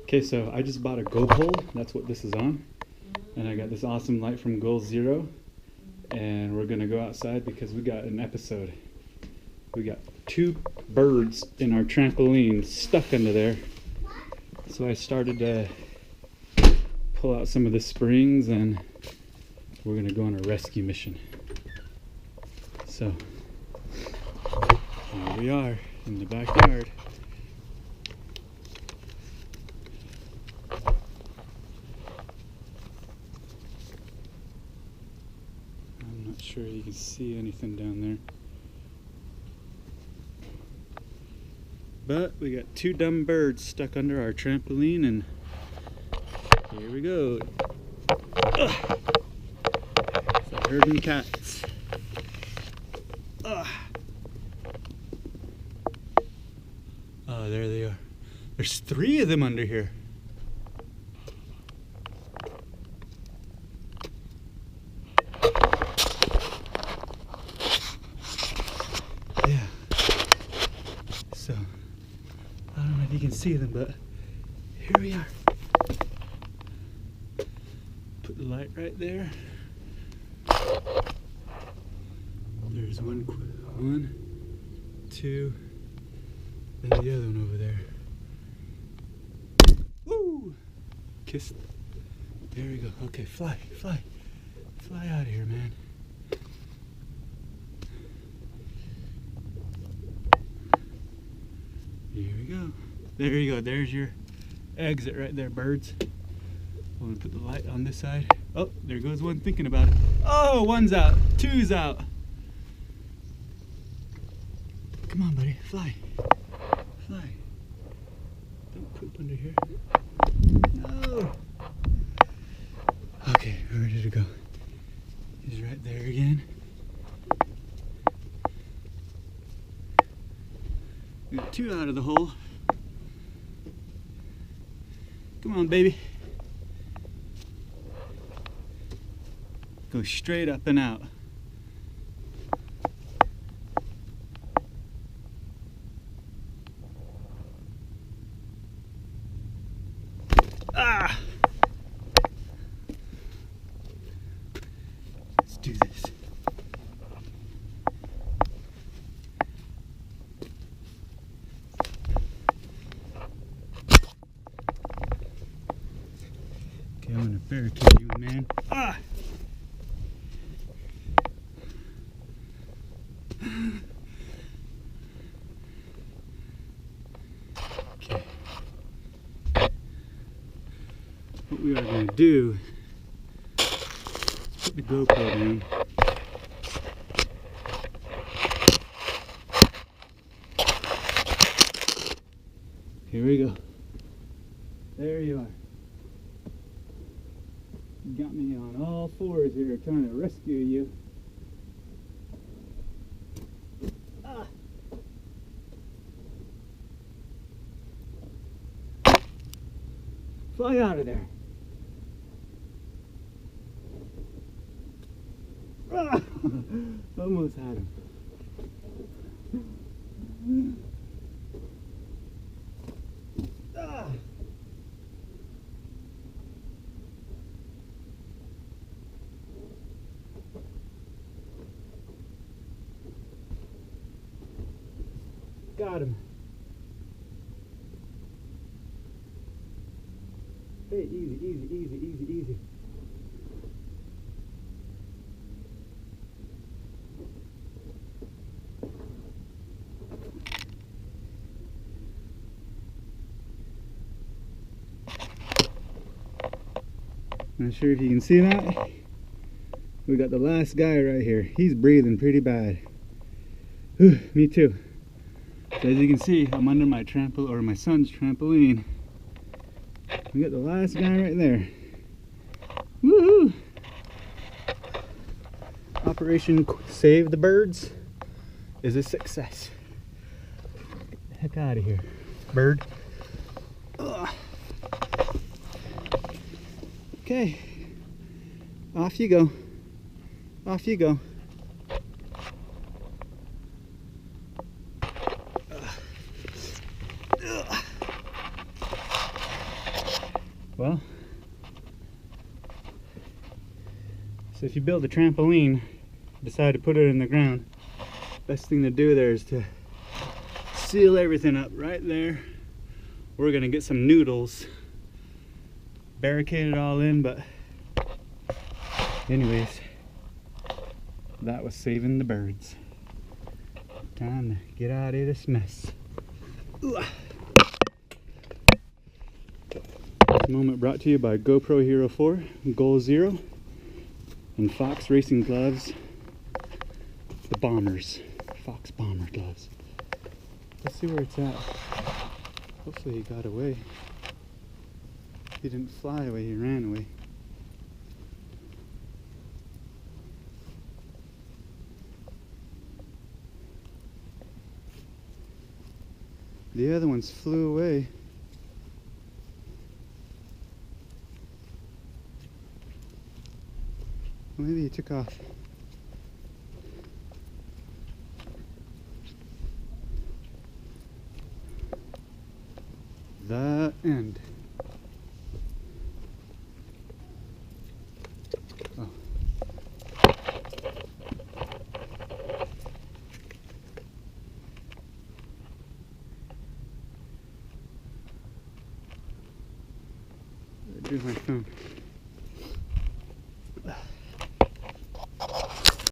Okay, so I just bought a GoPro. That's what this is on. And I got this awesome light from Goal Zero. And we're gonna go outside because we got an episode. We got 2 birds in our trampoline stuck under there. So I started to pull out some of the springs and we're gonna go on a rescue mission. So here we are in the backyard. I'm not sure you can see anything down there. But we got 2 dumb birds stuck under our trampoline, and here we go. Ugh. It's like herding cats. Ugh. Oh, there they are. There's 3 of them under here. Yeah. So, I don't know if you can see them, but here we are. Put the light right there. There's one, 2, and the other one over there. Woo! Kiss. There we go. Okay, fly out of here, man. Here we go. There you go. There's your exit right there, birds. I'm gonna put the light on this side. Oh, there goes one thinking about it. Oh, 1's out. 2's out. Come on, buddy. Fly. Fly. Don't poop under here. No. Okay, we're ready to go. He's right there again. We got 2 out of the hole. Come on, baby. Go straight up and out. Ah! Let's do this. Okay, I'm gonna barricade you, man. Ah! Okay. What we are going to do, put the GoPro down. Here we go. There you are. You got me on all 4s here trying to rescue you. Ah. Fly out of there. Ah. Almost had him. Ah. Got him. Hey, easy. Not sure if you can see that. We got the last guy right here. He's breathing pretty bad. Whew, me too. So as you can see, I'm under my my son's trampoline. We got the last guy right there. Woohoo! Operation Save the Birds is a success. Get the heck out of here, bird. Ugh. Okay, off you go. Off you go. Well, so if you build a trampoline, decide to put it in the ground, best thing to do there is to seal everything up right there. We're gonna get some noodles, barricade it all in, but anyways, that was saving the birds. Time to get out of this mess. Ooh. This moment brought to you by GoPro Hero4, Goal 0, and Fox Racing Gloves, the Bombers, Fox Bomber Gloves. Let's see where it's at. Hopefully he got away. He didn't fly away, he ran away. The other ones flew away. Well, maybe he took off. The end. Oh. There's my phone.